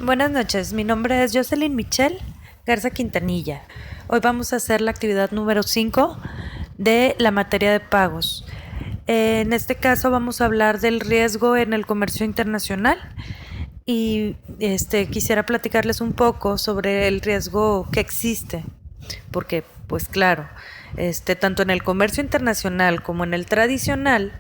Buenas noches, mi nombre es Jocelyn Michelle Garza Quintanilla. Hoy vamos a hacer la actividad número 5 de la materia de pagos. En este caso vamos a hablar del riesgo en el comercio internacional y quisiera platicarles un poco sobre el riesgo que existe, porque pues claro, tanto en el comercio internacional como en el tradicional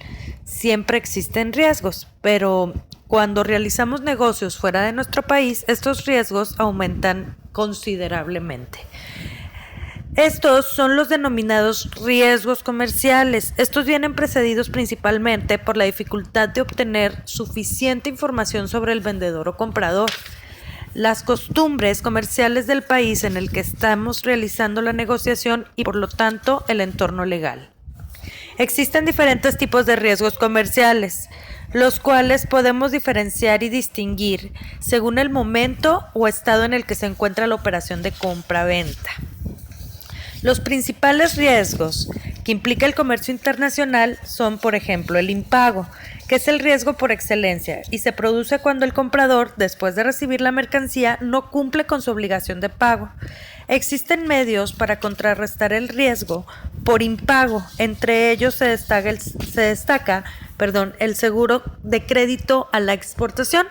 siempre existen riesgos, pero cuando realizamos negocios fuera de nuestro país, estos riesgos aumentan considerablemente. Estos son los denominados riesgos comerciales. Estos vienen precedidos principalmente por la dificultad de obtener suficiente información sobre el vendedor o comprador, las costumbres comerciales del país en el que estamos realizando la negociación y por lo tanto el entorno legal. Existen diferentes tipos de riesgos comerciales, los cuales podemos diferenciar y distinguir según el momento o estado en el que se encuentra la operación de compra-venta. Los principales riesgos que implica el comercio internacional son, por ejemplo, el impago, que es el riesgo por excelencia y se produce cuando el comprador, después de recibir la mercancía, no cumple con su obligación de pago. Existen medios para contrarrestar el riesgo por impago. Entre ellos se destaca el seguro de crédito a la exportación,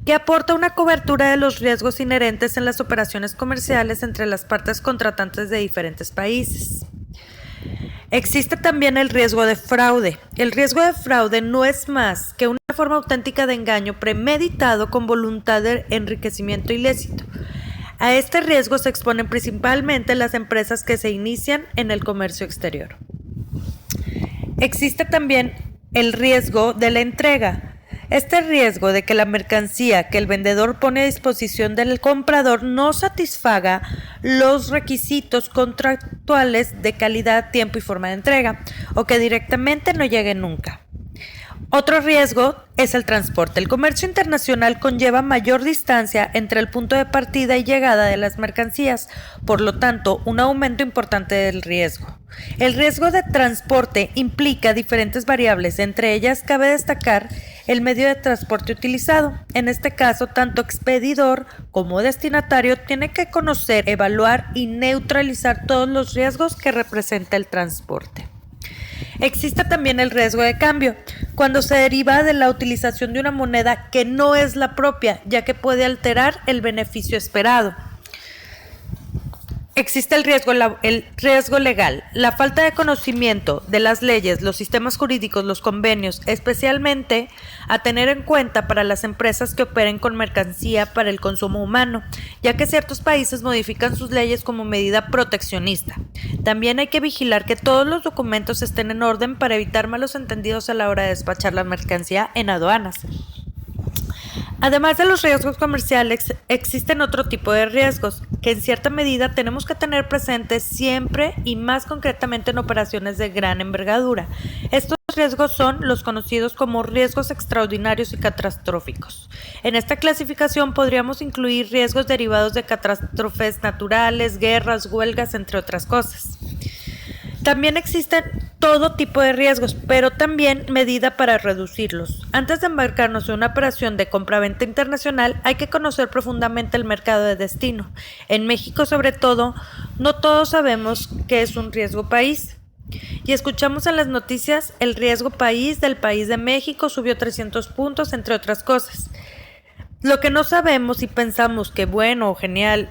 que aporta una cobertura de los riesgos inherentes en las operaciones comerciales entre las partes contratantes de diferentes países. Existe también el riesgo de fraude. El riesgo de fraude no es más que una forma auténtica de engaño premeditado con voluntad de enriquecimiento ilícito. A este riesgo se exponen principalmente las empresas que se inician en el comercio exterior. Existe también el riesgo de la entrega. Este riesgo de que la mercancía que el vendedor pone a disposición del comprador no satisfaga los requisitos contractuales de calidad, tiempo y forma de entrega, o que directamente no llegue nunca. Otro riesgo es el transporte. El comercio internacional conlleva mayor distancia entre el punto de partida y llegada de las mercancías, por lo tanto, un aumento importante del riesgo. El riesgo de transporte implica diferentes variables, entre ellas cabe destacar el medio de transporte utilizado. En este caso, tanto expedidor como destinatario tiene que conocer, evaluar y neutralizar todos los riesgos que representa el transporte. Existe también el riesgo de cambio, cuando se deriva de la utilización de una moneda que no es la propia, ya que puede alterar el beneficio esperado. Existe el riesgo legal, la falta de conocimiento de las leyes, los sistemas jurídicos, los convenios, especialmente a tener en cuenta para las empresas que operen con mercancía para el consumo humano, ya que ciertos países modifican sus leyes como medida proteccionista. También hay que vigilar que todos los documentos estén en orden para evitar malos entendidos a la hora de despachar la mercancía en aduanas. Además de los riesgos comerciales, existen otro tipo de riesgos que en cierta medida tenemos que tener presentes siempre y más concretamente en operaciones de gran envergadura. Estos riesgos son los conocidos como riesgos extraordinarios y catastróficos. En esta clasificación podríamos incluir riesgos derivados de catástrofes naturales, guerras, huelgas, entre otras cosas. También existen todo tipo de riesgos, pero también medida para reducirlos. Antes de embarcarnos en una operación de compra-venta internacional, hay que conocer profundamente el mercado de destino. En México, sobre todo, no todos sabemos qué es un riesgo país. Y escuchamos en las noticias el riesgo país del país de México subió 300 puntos, entre otras cosas. Lo que no sabemos y pensamos que bueno o genial.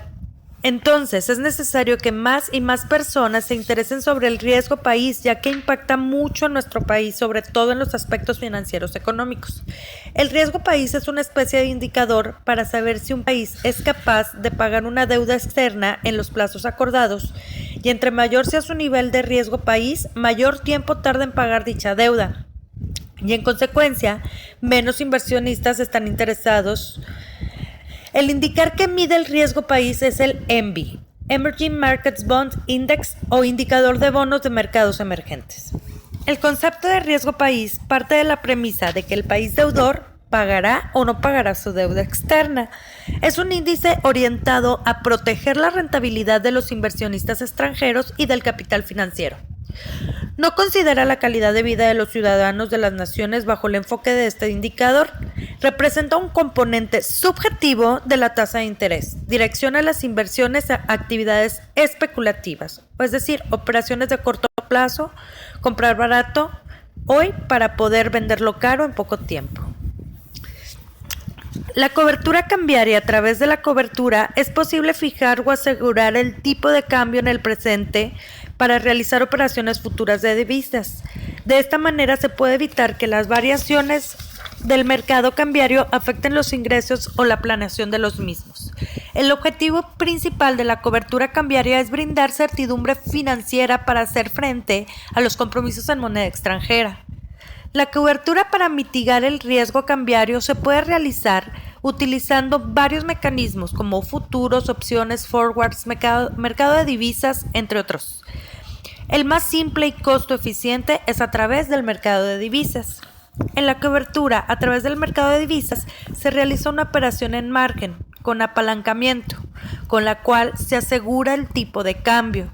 Entonces, es necesario que más y más personas se interesen sobre el riesgo país, ya que impacta mucho a nuestro país, sobre todo en los aspectos financieros económicos. El riesgo país es una especie de indicador para saber si un país es capaz de pagar una deuda externa en los plazos acordados, y entre mayor sea su nivel de riesgo país, mayor tiempo tarda en pagar dicha deuda, y en consecuencia, menos inversionistas están interesados. El indicador que mide el riesgo país es el EMBI, Emerging Markets Bond Index, o indicador de bonos de mercados emergentes. El concepto de riesgo país parte de la premisa de que el país deudor pagará o no pagará su deuda externa. Es un índice orientado a proteger la rentabilidad de los inversionistas extranjeros y del capital financiero. No considera la calidad de vida de los ciudadanos de las naciones bajo el enfoque de este indicador. Representa un componente subjetivo de la tasa de interés. Direcciona las inversiones a actividades especulativas, es decir, operaciones de corto plazo, comprar barato hoy para poder venderlo caro en poco tiempo. La cobertura cambiaria. A través de la cobertura es posible fijar o asegurar el tipo de cambio en el presente para realizar operaciones futuras de divisas. De esta manera se puede evitar que las variaciones del mercado cambiario afecten los ingresos o la planeación de los mismos. El objetivo principal de la cobertura cambiaria es brindar certidumbre financiera para hacer frente a los compromisos en moneda extranjera. La cobertura para mitigar el riesgo cambiario se puede realizar utilizando varios mecanismos como futuros, opciones, forwards, mercado de divisas, entre otros. El más simple y costo eficiente es a través del mercado de divisas. En la cobertura a través del mercado de divisas se realiza una operación en margen con apalancamiento, con la cual se asegura el tipo de cambio.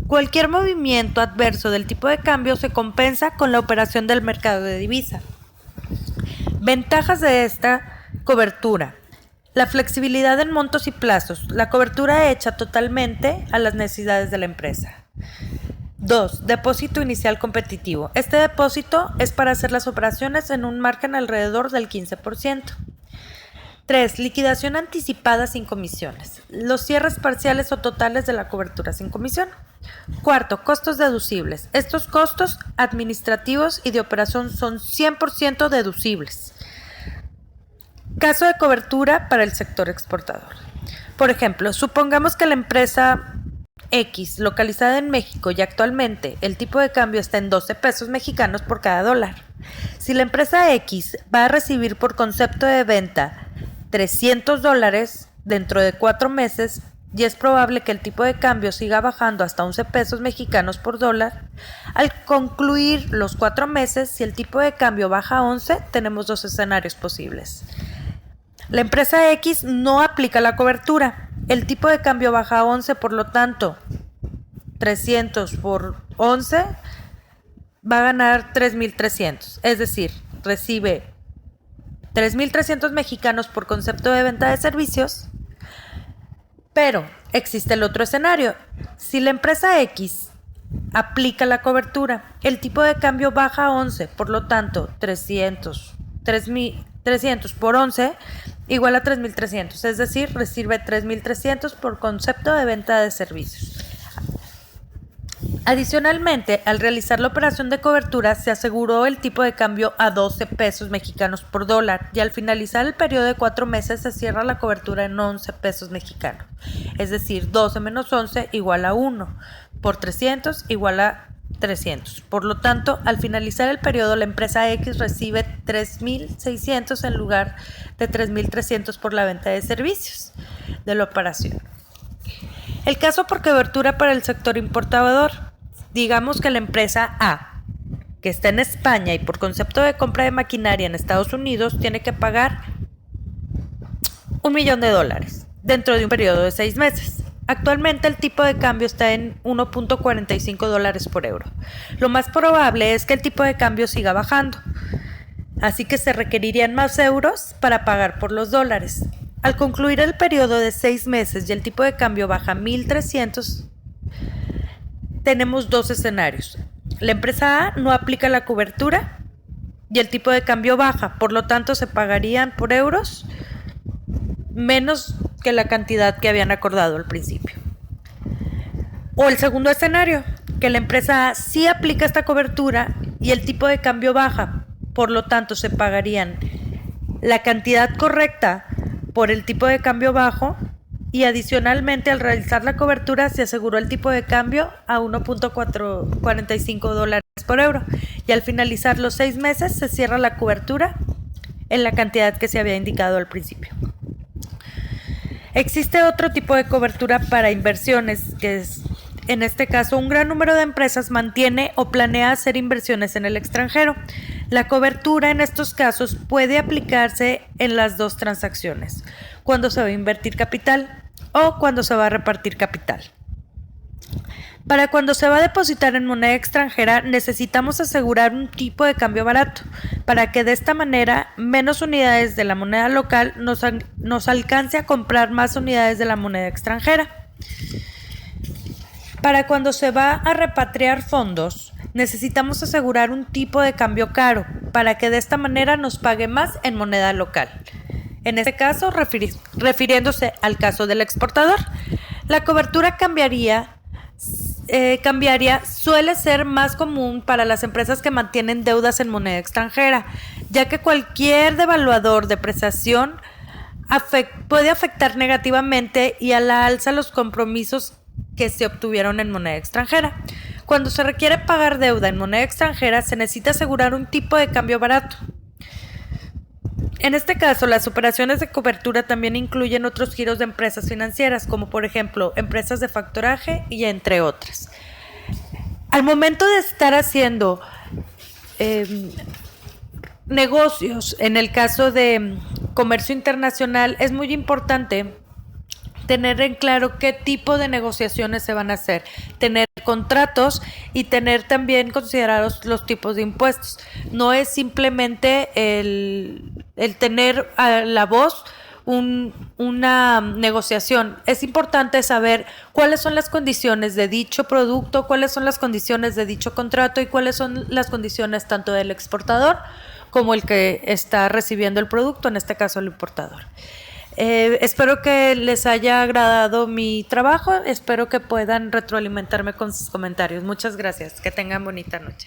Cualquier movimiento adverso del tipo de cambio se compensa con la operación del mercado de divisa. Ventajas de esta cobertura. La flexibilidad en montos y plazos. La cobertura hecha totalmente a las necesidades de la empresa. 2. Depósito inicial competitivo. Este depósito es para hacer las operaciones en un margen alrededor del 15%. 3. Liquidación anticipada sin comisiones. Los cierres parciales o totales de la cobertura sin comisión. 4. Costos deducibles. Estos costos administrativos y de operación son 100% deducibles. Caso de cobertura para el sector exportador. Por ejemplo, supongamos que la empresa X, localizada en México y actualmente el tipo de cambio está en 12 pesos mexicanos por cada dólar. Si la empresa X va a recibir por concepto de venta $300 dentro de 4 meses y es probable que el tipo de cambio siga bajando hasta 11 pesos mexicanos por dólar, al concluir los 4 meses, si el tipo de cambio baja a 11, tenemos dos escenarios posibles. La empresa X no aplica la cobertura. El tipo de cambio baja a 11, por lo tanto, 300 por 11 va a ganar 3,300. Es decir, recibe 3,300 mexicanos por concepto de venta de servicios. Pero existe el otro escenario. Si la empresa X aplica la cobertura, el tipo de cambio baja a 11, por lo tanto, 300 por 11 igual a 3,300, es decir, recibe 3,300 por concepto de venta de servicios. Adicionalmente, al realizar la operación de cobertura, se aseguró el tipo de cambio a 12 pesos mexicanos por dólar y al finalizar el periodo de 4 meses se cierra la cobertura en 11 pesos mexicanos. Es decir, 12 menos 11 igual a 1, por 300 igual a 300. Por lo tanto, al finalizar el periodo, la empresa X recibe 3,600 en lugar de 3,300 por la venta de servicios de la operación. El caso por cobertura para el sector importador. Digamos que la empresa A, que está en España y por concepto de compra de maquinaria en Estados Unidos, tiene que pagar $1,000,000 dentro de un periodo de 6 meses. Actualmente el tipo de cambio está en $1.45 por euro. Lo más probable es que el tipo de cambio siga bajando, así que se requerirían más euros para pagar por los dólares. Al concluir el periodo de 6 meses y el tipo de cambio baja a 1,300, tenemos dos escenarios. La empresa A no aplica la cobertura y el tipo de cambio baja, por lo tanto se pagarían por euros menos que la cantidad que habían acordado al principio. O el segundo escenario, que la empresa A sí aplica esta cobertura y el tipo de cambio baja, por lo tanto se pagarían la cantidad correcta por el tipo de cambio bajo y adicionalmente al realizar la cobertura se aseguró el tipo de cambio a $1.45 por euro y al finalizar los 6 meses se cierra la cobertura en la cantidad que se había indicado al principio. Existe otro tipo de cobertura para inversiones, que es, en este caso, un gran número de empresas mantiene o planea hacer inversiones en el extranjero. La cobertura en estos casos puede aplicarse en las dos transacciones, cuando se va a invertir capital o cuando se va a repartir capital. Para cuando se va a depositar en moneda extranjera, necesitamos asegurar un tipo de cambio barato, para que de esta manera menos unidades de la moneda local nos alcance a comprar más unidades de la moneda extranjera. Para cuando se va a repatriar fondos, necesitamos asegurar un tipo de cambio caro, para que de esta manera nos pague más en moneda local. En este caso, refiriéndose al caso del exportador, la cobertura cambiaria suele ser más común para las empresas que mantienen deudas en moneda extranjera, ya que cualquier devaluador depreciación puede afectar negativamente y a la alza los compromisos que se obtuvieron en moneda extranjera. Cuando se requiere pagar deuda en moneda extranjera, se necesita asegurar un tipo de cambio barato. En este caso, las operaciones de cobertura también incluyen otros giros de empresas financieras, como por ejemplo empresas de factoraje y entre otras. Al momento de estar haciendo negocios, en el caso de comercio internacional, es muy importante tener en claro qué tipo de negociaciones se van a hacer, tener contratos y tener también considerados los tipos de impuestos. No es simplemente el tener a la voz una negociación. Es importante saber cuáles son las condiciones de dicho producto, cuáles son las condiciones de dicho contrato y cuáles son las condiciones tanto del exportador como el que está recibiendo el producto, en este caso el importador. Espero que les haya agradado mi trabajo, espero que puedan retroalimentarme con sus comentarios. Muchas gracias, que tengan bonita noche.